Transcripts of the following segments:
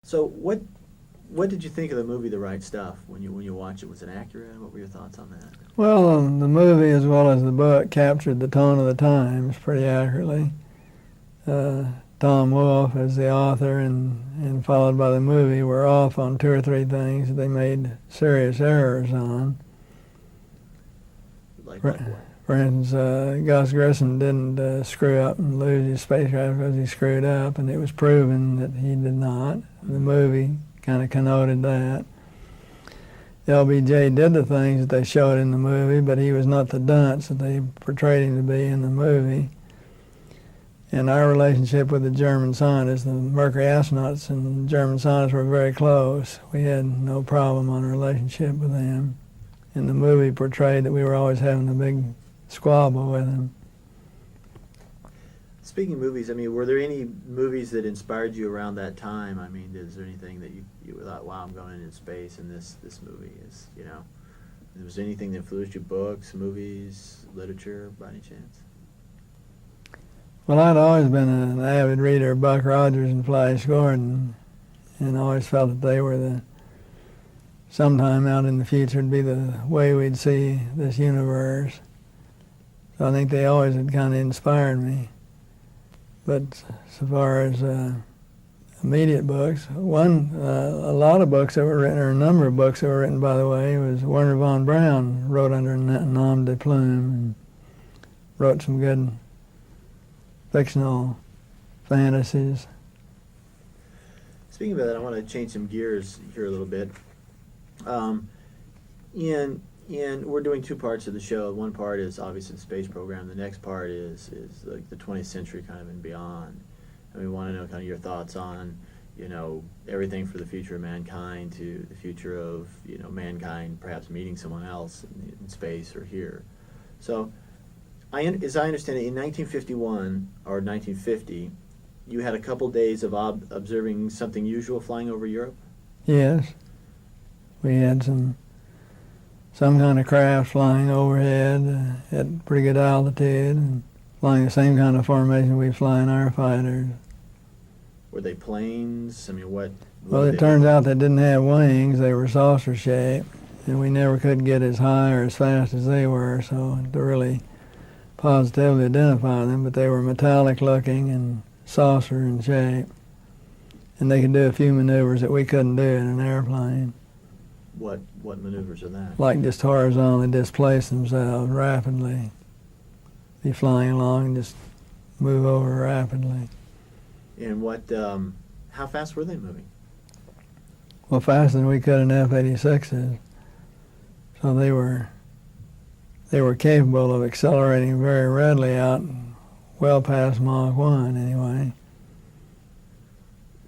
So what did you think of the movie The Right Stuff when you watched it? Was it accurate? What were your thoughts on that? Well, the movie as well as the book captured the tone of the times pretty accurately. Tom Wolfe, as the author, and followed by the movie, were off on two or three things that they made serious errors on. Like what? For instance, Gus Grissom didn't screw up and lose his spacecraft because he screwed up, and it was proven that he did not. The movie kind of connoted that. LBJ did the things that they showed in the movie, but he was not the dunce that they portrayed him to be in the movie. And our relationship with the German scientists, the Mercury astronauts and the German scientists were very close. We had no problem on our relationship with them. And the movie portrayed that we were always having a big squabble with them. Speaking of movies, I mean, were there any movies that inspired you around that time? I mean, is there anything that you thought, wow, I'm going into space, and this movie is, was there anything that influenced you, books, movies, literature, by any chance? Well, I'd always been an avid reader of Buck Rogers and Flash Gordon, and always felt that they were sometime out in the future would be the way we'd see this universe. So I think they always had kind of inspired me. But so far as immediate books, a lot of books that were written, or a number of books that were written, by the way, was Werner von Braun wrote under a nom de plume and wrote some good fictional fantasies. Speaking of that, I want to change some gears here a little bit. And we're doing two parts of the show. One part is obviously the space program. The next part is like the 20th century kind of and beyond. And we want to know kind of your thoughts on, everything for the future of mankind to the future of, mankind perhaps meeting someone else in space or here. So, as I understand it, in 1951 or 1950, you had a couple days of observing something usual flying over Europe? Yes. We had some kind of craft flying overhead at pretty good altitude and flying the same kind of formation we fly in our fighters. Were they planes? I mean, what? Well, it turns out they didn't have wings. They were saucer-shaped, and we never could get as high or as fast as they were, so to really positively identify them, but they were metallic-looking and saucer in shape, and they could do a few maneuvers that we couldn't do in an airplane. What maneuvers are that? Like just horizontally displace themselves rapidly. Be flying along and just move over rapidly. And how fast were they moving? Well, faster than we could in F-86s. So they were capable of accelerating very readily out well past Mach 1 anyway.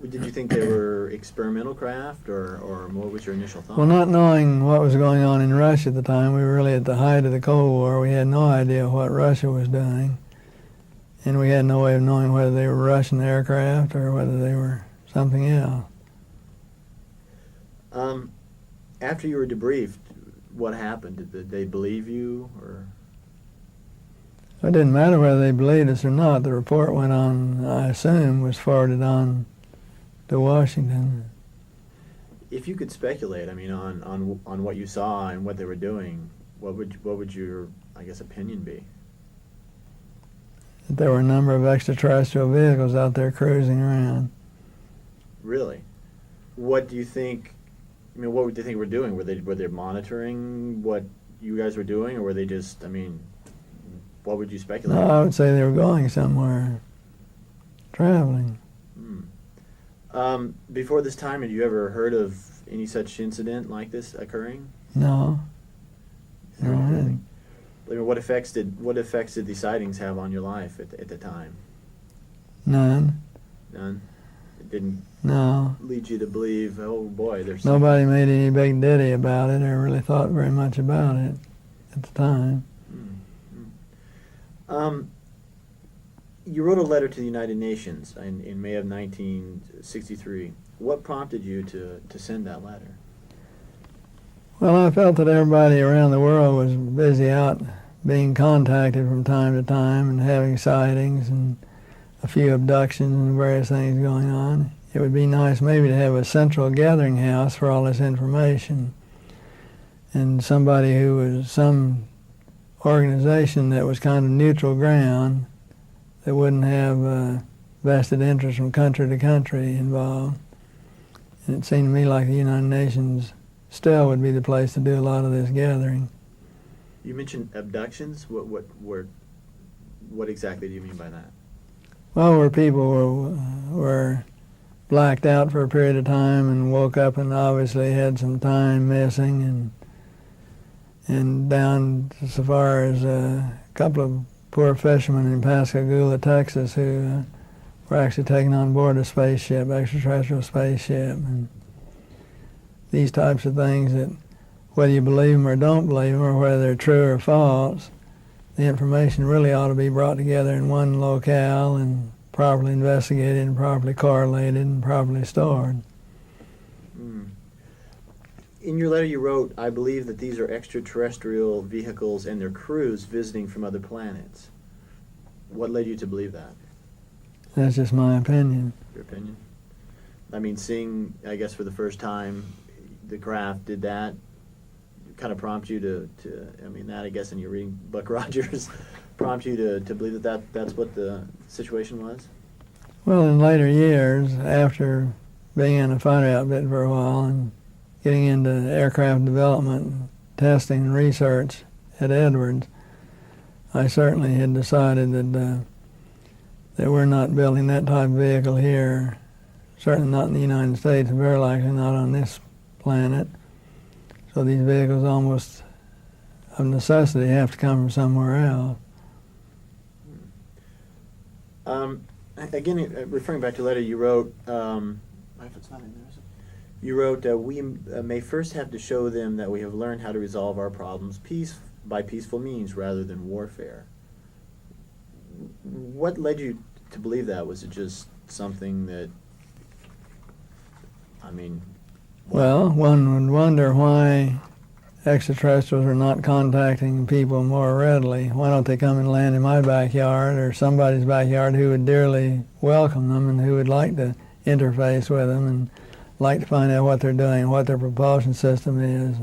Did you think they were experimental craft, or what was your initial thought? Well, not knowing what was going on in Russia at the time, we were really at the height of the Cold War. We had no idea what Russia was doing, and we had no way of knowing whether they were Russian aircraft or whether they were something else. After you were debriefed, what happened? Did they believe you, or? It didn't matter whether they believed us or not. The report went on, I assume, was forwarded on to Washington. If you could speculate, I mean, on what you saw and what they were doing, what would your, I guess, opinion be? That there were a number of extraterrestrial vehicles out there cruising around. Really? What do you think? I mean, what would you think were doing? Were they monitoring what you guys were doing, or were they just? I mean, what would you speculate? No, I would say they were going somewhere, traveling. Before this time, had you ever heard of any such incident like this occurring? No. No, I didn't. I mean, what effects did the sightings have on your life at the time? None. None. It didn't. No. Lead you to believe, oh boy, there's. Nobody made any big ditty about it or really thought very much about it at the time. You wrote a letter to the United Nations in May of 1963. What prompted you to send that letter? Well, I felt that everybody around the world was busy out being contacted from time to time and having sightings and a few abductions and various things going on. It it would be nice maybe to have a central gathering house for all this information, and somebody who was some organization that was kind of neutral ground, that wouldn't have vested interest from country to country involved. And it seemed to me like the United Nations still would be the place to do a lot of this gathering. You mentioned abductions. What exactly do you mean by that? Well, where people were blacked out for a period of time and woke up and obviously had some time missing, and down so far as a couple of poor fishermen in Pascagoula, Texas, who were actually taken on board a spaceship, extraterrestrial spaceship, and these types of things that, whether you believe them or don't believe them, or whether they're true or false, the information really ought to be brought together in one locale and properly investigated and properly correlated and properly stored. In your letter you wrote, I believe that these are extraterrestrial vehicles and their crews visiting from other planets. What led you to believe that? That's just my opinion. Your opinion? I mean, seeing, I guess, for the first time the craft, did that kind of prompt you to I mean, that, I guess, in your reading Buck Rogers, prompt you to believe that's what the situation was? Well, in later years, after being in a fighter outfit for a while and getting into aircraft development, testing, and research at Edwards, I certainly had decided that we're not building that type of vehicle here, certainly not in the United States, and very likely not on this planet. So these vehicles almost of necessity have to come from somewhere else. Again, referring back to the letter you wrote, if it's not in there, is it? You wrote, we may first have to show them that we have learned how to resolve our problems by peaceful means rather than warfare. What led you to believe that? Was it just something that, I mean... Well, one would wonder why extraterrestrials are not contacting people more readily. Why don't they come and land in my backyard or somebody's backyard who would dearly welcome them and who would like to interface with them and like to find out what they're doing, what their propulsion system is.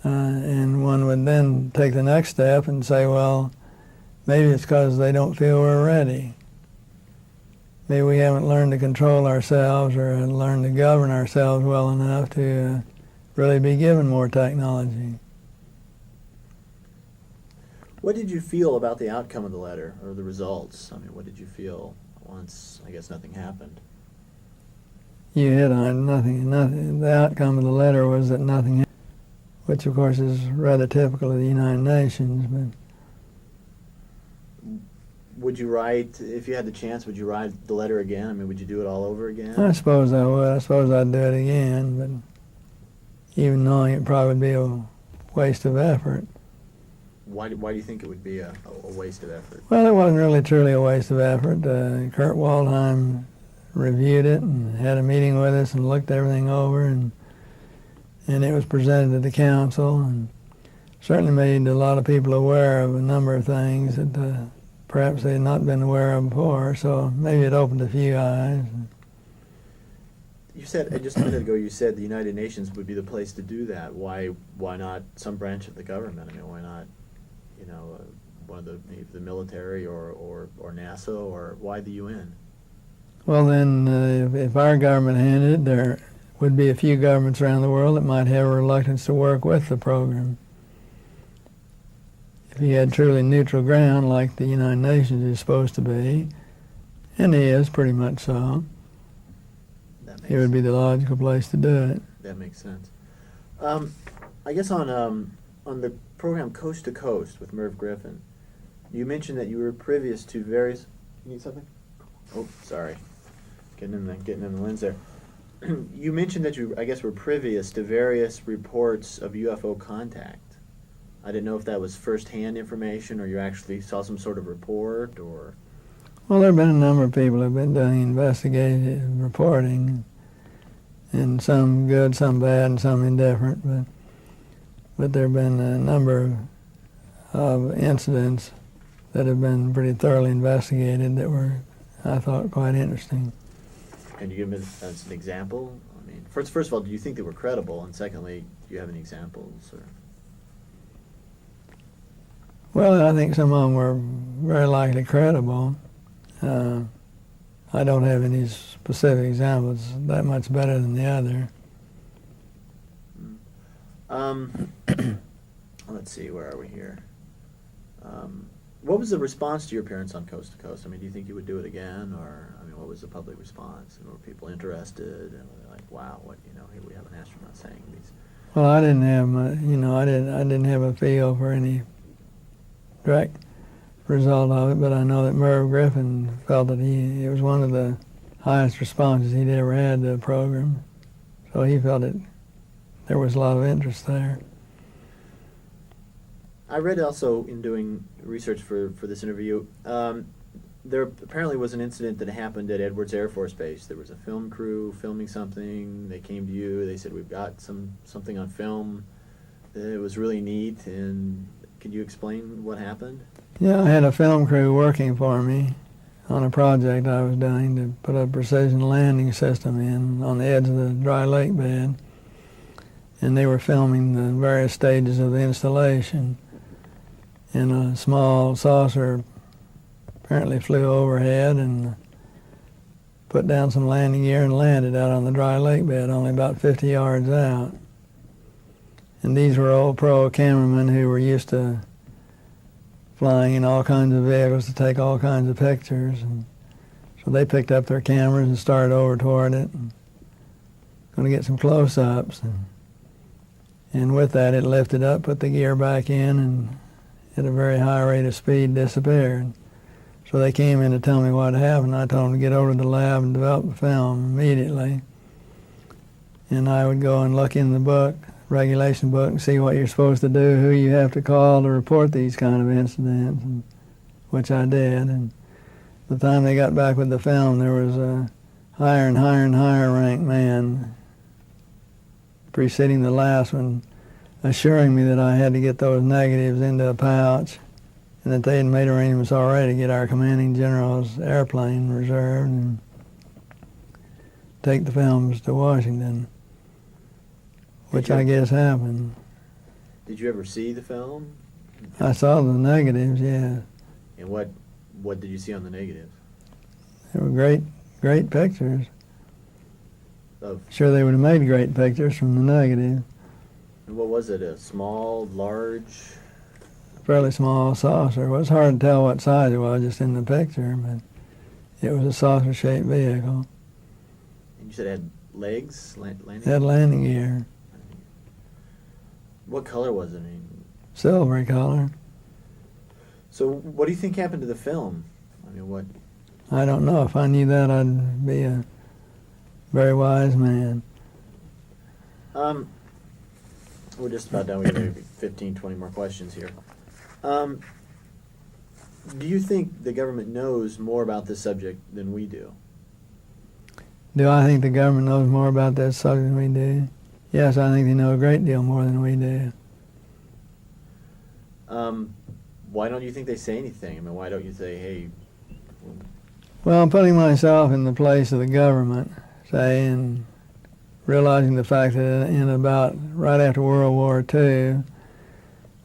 And one would then take the next step and say, well, maybe it's because they don't feel we're ready. Maybe we haven't learned to control ourselves or learned to govern ourselves well enough to really be given more technology. What did you feel about the outcome of the letter or the results? I mean, what did you feel once, I guess, nothing happened? You hit on it, nothing. The outcome of the letter was that nothing happened, which of course is rather typical of the United Nations. But would you write, if you had the chance, would you write the letter again? I mean, would you do it all over again? I suppose I would. I suppose I'd do it again, but even knowing it probably would be a waste of effort. Why do you think it would be a waste of effort? Well, it wasn't really truly a waste of effort. Kurt Waldheim reviewed it and had a meeting with us and looked everything over, and it was presented to the council and certainly made a lot of people aware of a number of things that perhaps they had not been aware of before, so maybe it opened a few eyes. You said, just a minute ago, you said the United Nations would be the place to do that. Why not some branch of the government? I mean, why not, one of maybe the military or NASA, or why the UN? Well, then, if our government handed it, there would be a few governments around the world that might have a reluctance to work with the program. If you had truly neutral ground like the United Nations is supposed to be, and is pretty much so, it would be the logical place to do it. That makes sense. I guess on the program Coast to Coast with Merv Griffin, you mentioned that you were previous to various... You need something? Oh, sorry. Getting in the lens there. You mentioned that you, I guess, were previous to various reports of UFO contact. I didn't know if that was first-hand information or you actually saw some sort of report, or... Well, there have been a number of people who have been doing investigative reporting, and some good, some bad, and some indifferent, but there have been a number of incidents that have been pretty thoroughly investigated that were, I thought, quite interesting. Can you give me as an example? I mean, first of all, do you think they were credible? And secondly, do you have any examples? Or Well, I think some of them were very likely credible. I don't have any specific examples that much better than the other. Let's see, where are we here? What was the response to your appearance on Coast to Coast? I mean, do you think you would do it again, or I mean, what was the public response? And were people interested? And were they like, wow, what, you know, here we have an astronaut saying these. Well, I didn't have, I didn't have a feel for any direct result of it, but I know that Merv Griffin felt that it was one of the highest responses he'd ever had to the program, so he felt that there was a lot of interest there. I read also in doing research for this interview, there apparently was an incident that happened at Edwards Air Force Base. There was a film crew filming something. They came to you. They said, we've got something on film. It was really neat. And could you explain what happened? Yeah, I had a film crew working for me on a project I was doing to put a precision landing system in on the edge of the dry lake bed. And they were filming the various stages of the installation. And a small saucer apparently flew overhead and put down some landing gear and landed out on the dry lake bed, only about 50 yards out. And these were old pro cameramen who were used to flying in all kinds of vehicles to take all kinds of pictures. And so they picked up their cameras and started over toward it, and going to get some close-ups. And with that, it lifted up, put the gear back in, and at a very high rate of speed disappeared. So they came in to tell me what happened. I told them to get over to the lab and develop the film immediately. And I would go and look in the book, regulation book, and see what you're supposed to do, who you have to call to report these kind of incidents, which I did. And the time they got back with the film, there was a higher and higher and higher ranked man preceding the last one, assuring me that I had to get those negatives into a pouch and that they had made arrangements already to get our commanding general's airplane reserved and take the films to Washington, which I guess happened. Did you ever see the film? I saw the negatives, yeah. And what did you see on the negatives? They were great pictures. Of, sure, they would have made great pictures from the negative. and what was it, a small, large? Fairly small saucer. It was hard to tell what size it was just in the picture, but it was a saucer-shaped vehicle. And you said it had legs, landing? It had landing gear. What color was it? I mean, Silvery color. so what do you think happened to the film? I mean, what? I don't know. If I knew that, I'd be a very wise man. We're just about done. We have maybe 15, 20 more questions here. Do you think the government knows more about this subject than we do? Do I think the government knows more about that subject than we do? Yes, I think they know a great deal more than we do. Why don't you think they say anything? I mean, why don't you say, hey... Well, I'm putting myself in the place of the government, say, and realizing the fact that in about right after World War II,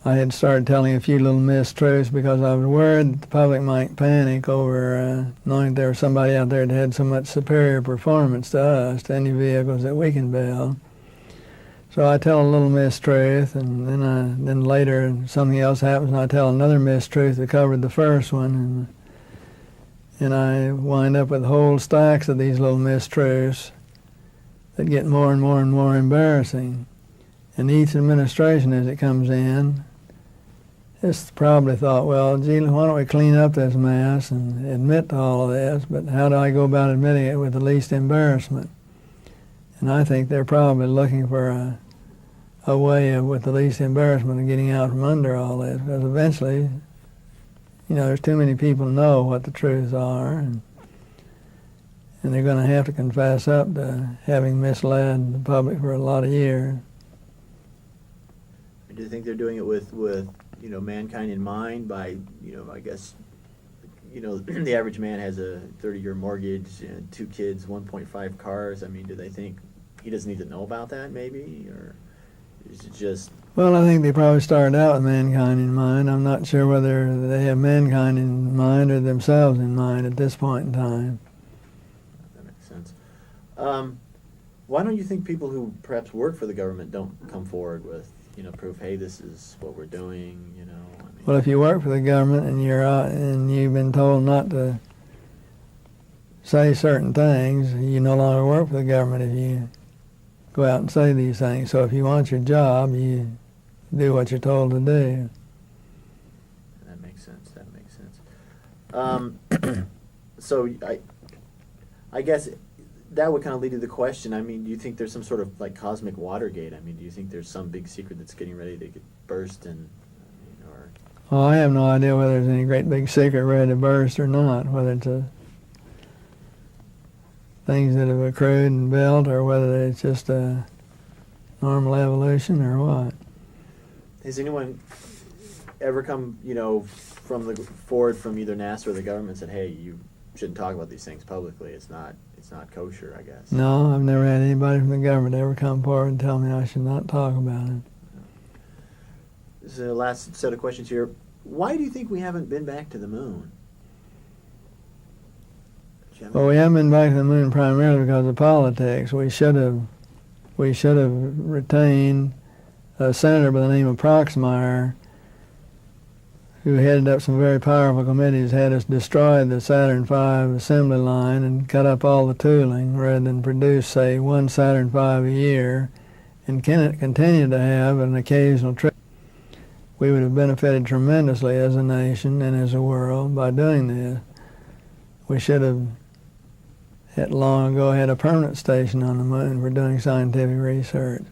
I had started telling a few little mistruths because I was worried that the public might panic over knowing that there was somebody out there that had so much superior performance to us, to any vehicles that we can build. So I tell a little mistruth, and then later something else happens, and I tell another mistruth that covered the first one, and I wind up with whole stacks of these little mistruths that get more and more and more embarrassing. And each administration as it comes in has probably thought, well, gee, why don't we clean up this mess and admit to all of this, but how do I go about admitting it with the least embarrassment? And I think they're probably looking for a way of, with the least embarrassment, of getting out from under all this, because eventually, you know, there's too many people know what the truths are, and they're going to have to confess up to having misled the public for a lot of years. Do you think they're doing it with you know, mankind in mind by, you know, I guess, you know, the average man has a 30-year mortgage and 2 kids, 1.5 cars. I mean, do they think he doesn't need to know about that, maybe, or is it just? Well, I think they probably started out with mankind in mind. I'm not sure whether they have mankind in mind or themselves in mind at this point in time. That makes sense. Why don't you think people who perhaps work for the government don't come forward with, you know, proof? Hey, this is what we're doing. You know. I mean, Well, if you work for the government and you've been told not to say certain things, you no longer work for the government if you go out and say these things. So if you want your job, you do what you're told to do. That makes sense. That makes sense. So I guess that would kind of lead to the question. I mean, do you think there's some sort of like cosmic Watergate? I mean, do you think there's some big secret that's getting ready to get burst and, or? Well, I have no idea whether there's any great big secret ready to burst or not, whether it's things that have accrued and built or whether it's just a normal evolution or what. Has anyone ever come, you know, forward from either NASA or the government and said, hey, you shouldn't talk about these things publicly. It's not kosher, I guess. No, I've never had anybody from the government ever come forward and tell me I should not talk about it. This is the last set of questions here. Why do you think we haven't been back to the moon? Well, we haven't been back to the moon primarily because of politics. We should have retained a senator by the name of Proxmire, who headed up some very powerful committees, had us destroy the Saturn V assembly line and cut up all the tooling rather than produce, say, one Saturn V a year and continue to have an occasional trip. We would have benefited tremendously as a nation and as a world by doing this. We should have long ago had a permanent station on the moon for doing scientific research.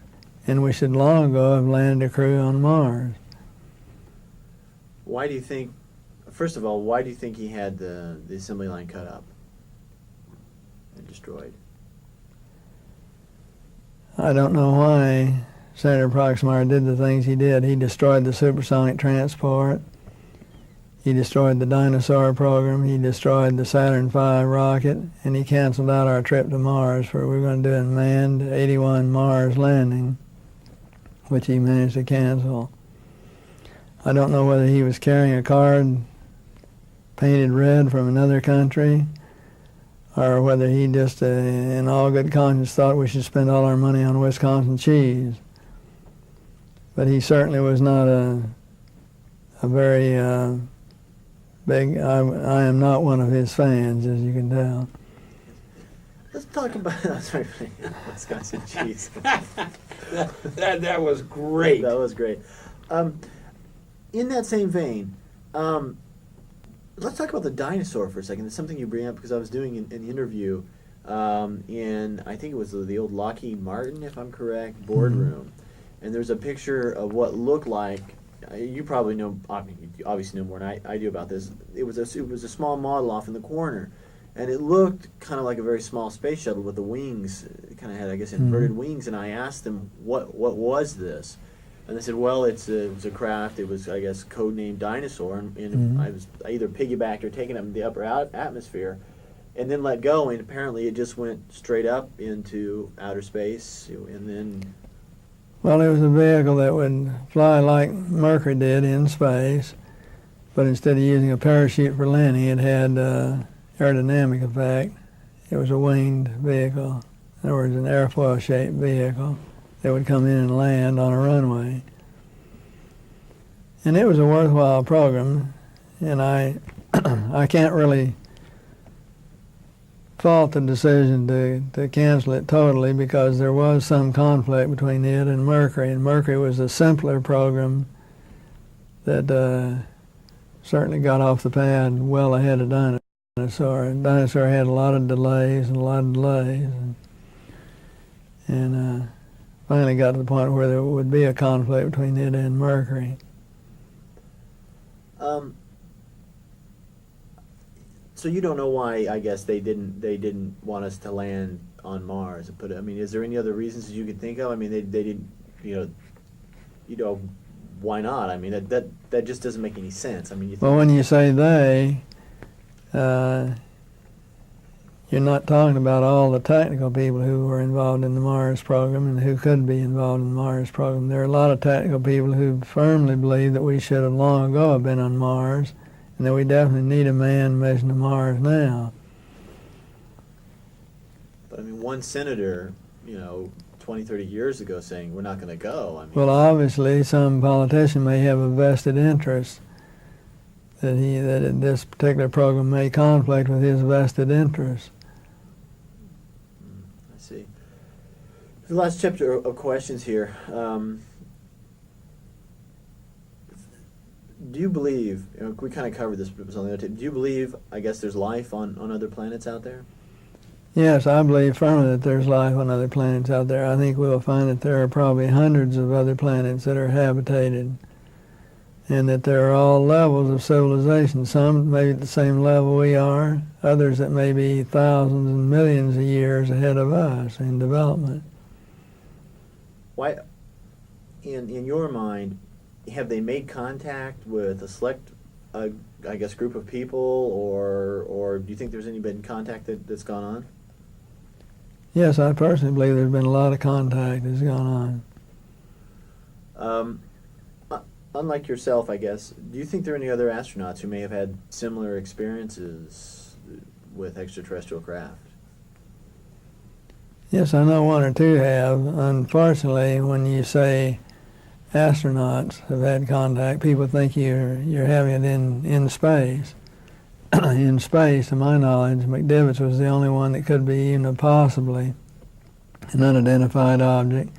And we should long ago have landed a crew on Mars. Why do you think, first of all, why do you think he had the assembly line cut up and destroyed? I don't know why Senator Proxmire did the things he did. He destroyed the supersonic transport. He destroyed the dinosaur program. He destroyed the Saturn V rocket. And he canceled out our trip to Mars, where we were going to do a manned 81 Mars landing, which he managed to cancel. I don't know whether he was carrying a card painted red from another country or whether he just, in all good conscience, thought we should spend all our money on Wisconsin cheese. But he certainly was not a very big, I am not one of his fans, as you can tell. Let's talk about Wisconsin cheese. that was great. That was great. In that same vein, let's talk about the dinosaur for a second. It's something you bring up because I was doing an interview in, I think it was the old Lockheed Martin, if I'm correct, boardroom. And there's a picture of what looked like, you probably know, I mean, you obviously know more than I do about this. It was a small model off in the corner. And it looked kind of like a very small space shuttle with the wings, it kind of had, I guess, inverted wings. And I asked them, what was this? And they said, well, it was a craft. It was, I guess, codenamed Dinosaur. And I either piggybacked or taken up in the upper atmosphere and then let go. And apparently it just went straight up into outer space. And then... Well, it was a vehicle that would fly like Mercury did in space. But instead of using a parachute for landing, it had aerodynamic effect. It was a winged vehicle. In other words, an airfoil-shaped vehicle that would come in and land on a runway. And it was a worthwhile program, and I can't really fault the decision to cancel it totally because there was some conflict between it and Mercury was a simpler program that certainly got off the pad well ahead of Dinosaur. And Dinosaur had a lot of delays, and finally got to the point where there would be a conflict between it and Mercury. So you don't know why, I guess, they didn't want us to land on Mars and put it. I mean, is there any other reasons that you could think of? I mean, they didn't, you know, why not? I mean, that just doesn't make any sense. I mean, Well, when you say they, you're not talking about all the technical people who were involved in the Mars program and who could be involved in the Mars program. There are a lot of technical people who firmly believe that we should have long ago have been on Mars, and that we definitely need a manned mission to Mars now. But I mean, one senator, 20, 30 years ago saying we're not going to go. I mean, Well, obviously, some politician may have a vested interest that this particular program may conflict with his vested interest. I see. The last chapter of questions here. Do you believe, we kind of covered this on the other tape, do you believe, I guess, there's life on other planets out there? Yes, I believe firmly that there's life on other planets out there. I think we'll find that there are probably hundreds of other planets that are habitated, and that there are all levels of civilization. Some maybe at the same level we are, others that may be thousands and millions of years ahead of us in development. Why, in your mind, have they made contact with a select, I guess, group of people, or do you think there's any been contact that's gone on? Yes, I personally believe there's been a lot of contact that's gone on. Unlike yourself, I guess, do you think there are any other astronauts who may have had similar experiences with extraterrestrial craft? Yes, I know one or two have. Unfortunately, when you say astronauts have had contact, people think you're having it in space. In space, to my knowledge, McDivitt's was the only one that could be even possibly an unidentified object.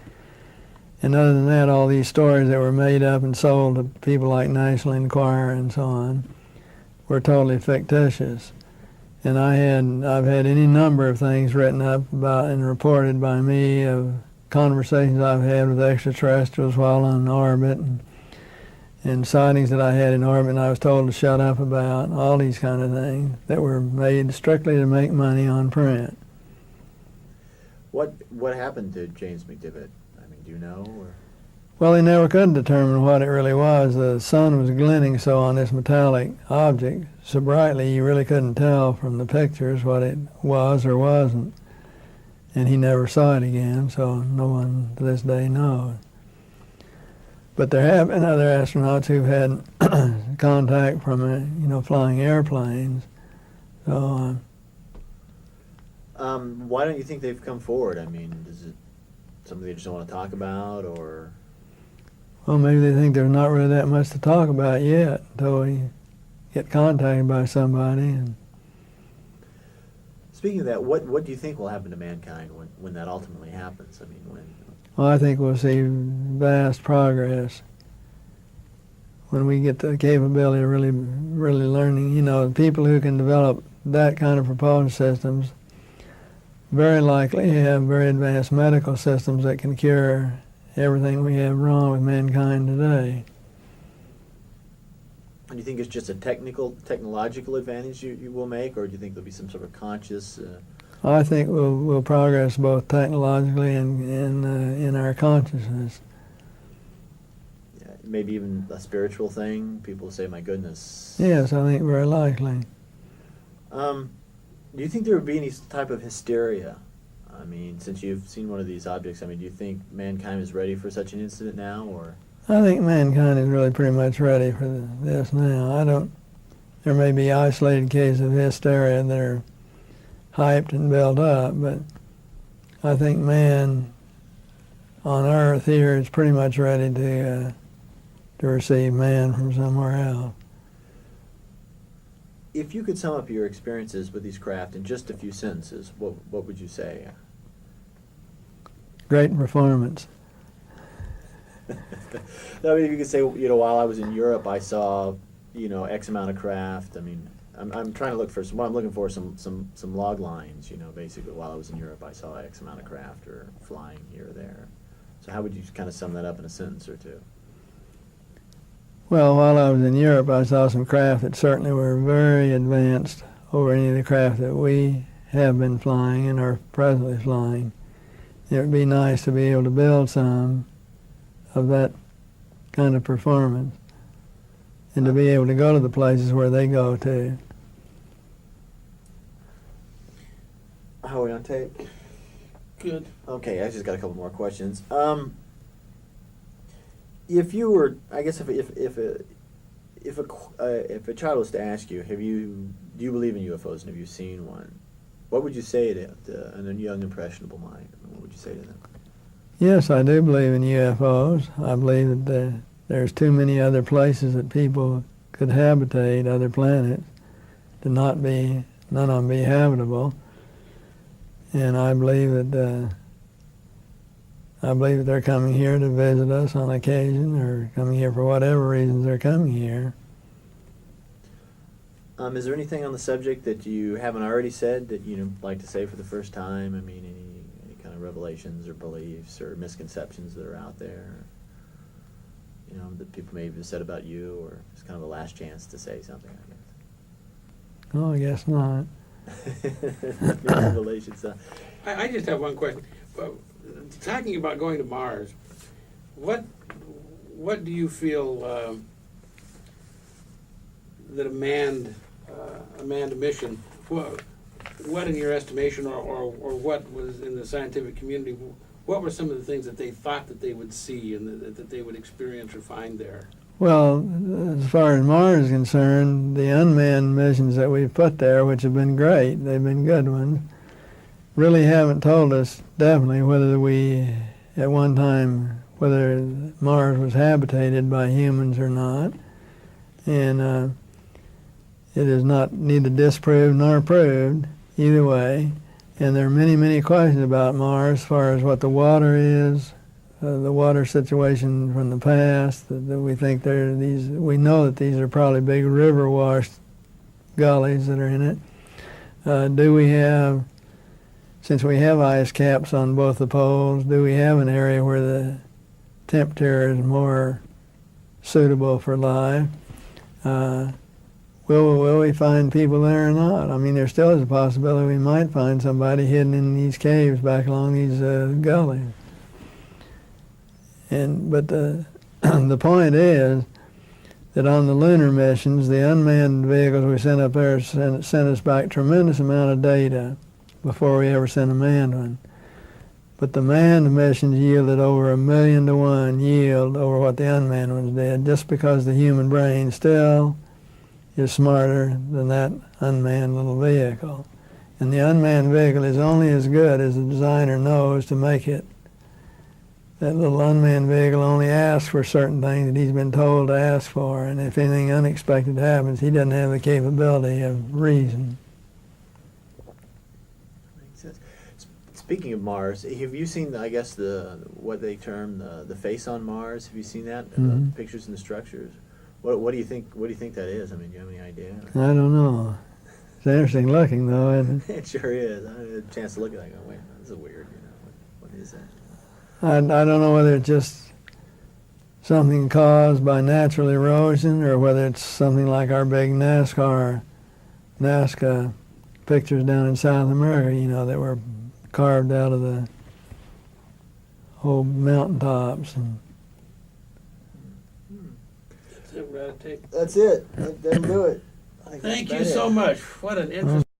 And other than that, all these stories that were made up and sold to people like National Enquirer and so on were totally fictitious. And I've had any number of things written up about and reported by me of conversations I've had with extraterrestrials while on orbit, and sightings that I had in orbit and I was told to shut up about, all these kind of things that were made strictly to make money on print. What happened to James McDivitt? I mean, do you know? Or? Well, they never could determine what it really was. The sun was glinting so on this metallic object so brightly you really couldn't tell from the pictures what it was or wasn't. And he never saw it again, so no one to this day knows. But there have been other astronauts who've had contact from, flying airplanes. So, why don't you think they've come forward? I mean, is it something they just don't want to talk about, or? well, maybe they think there's not really that much to talk about yet until we get contacted by somebody. And speaking of that, what do you think will happen to mankind when that ultimately happens? I mean, when? well, I think we'll see vast progress when we get the capability of really learning. People who can develop that kind of propulsion systems very likely have very advanced medical systems that can cure everything we have wrong with mankind today. Do you think it's just a technological advantage you will make, or do you think there'll be some sort of conscious? I think we'll progress both technologically and in our consciousness. Yeah, maybe even a spiritual thing. People say, "My goodness." Yes, I think very likely. Do you think there would be any type of hysteria? I mean, since you've seen one of these objects, do you think mankind is ready for such an incident now, or? I think mankind is really pretty much ready for this now. There may be isolated cases of hysteria that are hyped and built up, but I think man on Earth here is pretty much ready to receive man from somewhere else. If you could sum up your experiences with these craft in just a few sentences, what would you say? Great performance. If you could say, while I was in Europe, I saw, X amount of craft. I mean, I'm trying to look for what I'm looking for some log lines. Basically, while I was in Europe, I saw X amount of craft or flying here or there. So how would you kind of sum that up in a sentence or two? Well, while I was in Europe, I saw some craft that certainly were very advanced over any of the craft that we have been flying and are presently flying. It would be nice to be able to build some of that kind of performance and to be able to go to the places where they go to. tape? Good. Okay, I just got a couple more questions. If you were, I guess, if a child was to ask you, do you believe in UFOs and have you seen one? What would you say to a young impressionable mind? What would you say to them? Yes, I do believe in UFOs. I believe that there's too many other places that people could habitate, other planets, to none of them be habitable. And I believe that they're coming here to visit us on occasion, or coming here for whatever reasons they're coming here. Is there anything on the subject that you haven't already said that you'd like to say for the first time? I mean, any kind of revelations or beliefs or misconceptions that are out there, that people may have said about you, or it's kind of a last chance to say something, I Oh, I guess not. guess. No revelations. I just have one question. Talking about going to Mars, what do you feel that a manned mission, what in your estimation, or what was in the scientific community, what were some of the things that they thought that they would see and that they would experience or find there? Well, as far as Mars is concerned, the unmanned missions that we've put there, which have been great, they've been good ones, really haven't told us definitely whether at one time, whether Mars was habitated by humans or not. And it is not neither disproved nor proved, either way. And there are many, many questions about Mars as far as what the water is, the water situation from the past, that we think we know that these are probably big river-washed gullies that are in it. Since we have ice caps on both the poles, do we have an area where the temperature is more suitable for life? Will we find people there or not? I mean, there still is a possibility we might find somebody hidden in these caves back along these gullies. But the point is that on the lunar missions, the unmanned vehicles we sent up there sent us back tremendous amount of data before we ever sent a manned one. But the manned missions yielded over 1,000,000 to 1 yield over what the unmanned ones did, just because the human brain still is smarter than that unmanned little vehicle. And the unmanned vehicle is only as good as the designer knows to make it. That little unmanned vehicle only asks for certain things that he's been told to ask for, and if anything unexpected happens, he doesn't have the capability of reason. Makes sense. Speaking of Mars, have you seen, I guess, what they term the face on Mars? Have you seen that? Mm-hmm. The pictures and the structures? What do you think? What do you think that is? I mean, do you have any idea? I don't know. It's interesting looking, though, isn't it? It sure is. I had a chance to look at it. I go, wait, this is weird. What is that? I don't know whether it's just something caused by natural erosion or whether it's something like our big Nazca pictures down in South America, that were carved out of the whole mountaintops. That's it, we're out of tape. That's it. That'll do it. Thank you so much. What an interesting